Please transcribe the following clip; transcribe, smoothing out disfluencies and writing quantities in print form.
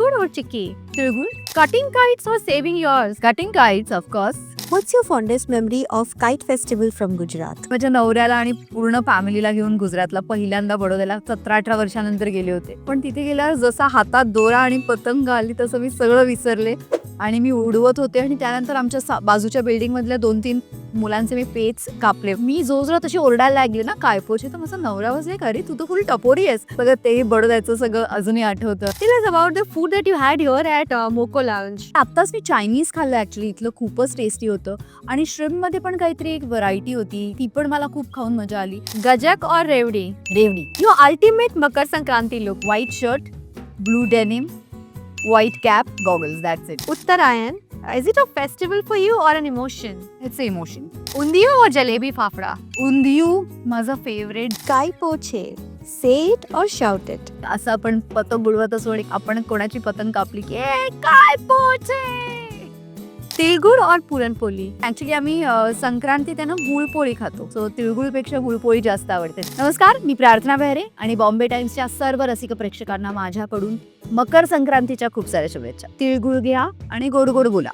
Tilgur or Chikki? Tilgur. Cutting kites or saving yours? Cutting kites, of course. What's your fondest memory of Kite Festival from Gujarat? माझ्या नवऱ्याला आणि पूर्ण फॅमिलीला घेऊन गुजरातला पहिल्यांदा बडोद्याला 17-18 वर्षानंतर गेले होते. पण तिथे गेल्यावर जसा हातात दोरा आणि पतंग आली तसं मी सगळं विसरले आणि मी उडवत होते आणि त्यानंतर आमच्या बाजूच्या बिल्डिंग मधल्या 2-3 मुलांचे मी पेच कापले. मी जोर तशी ओरडायला लागली ना काय पोचे, तर माझा नवरा बसले अरे तू तर फुल टपोरी आहेस. सगळं ते बडोद्याचं सगळं अजूनही आठवतं. Tell us about the food that you had here at मोको लाउंज. आत्ताच मी चायनीज खाल्लं ऍक्च्युली, इथलं खूपच टेस्टी होतं आणि श्रिम्प मध्ये पण काहीतरी एक व्हरायटी होती, ती पण मला खूप खाऊन मजा आली. गजक और revdi? Revdi. Your ultimate Makar Sankranti look? White shirt, blue denim, white cap, goggles, that's it. Uttarayan, is it a festival for you or an emotion? It's an emotion. Undiyu or jalebi fafda? उंदियू माझा favourite. Kai poche. Say it or shout it. असं आपण पतंग उडवत असो आणि आपण कोणाची पतंग कापली की ए काय पोचे. तिळगुळ और पुरणपोळी? ऍक्च्युली आम्ही संक्रांती त्यांना गुळपोळी खातो, सो तिळगुळपेक्षा गुळपोळी जास्त आवडते. नमस्कार, मी प्रार्थना बेहरे आणि बॉम्बे टाइम्सच्या सर्व रसिक प्रेक्षकांना माझ्याकडून मकर संक्रांतीच्या खूप साऱ्या शुभेच्छा. तिळगुळ घ्या आणि गोड गोड बोला.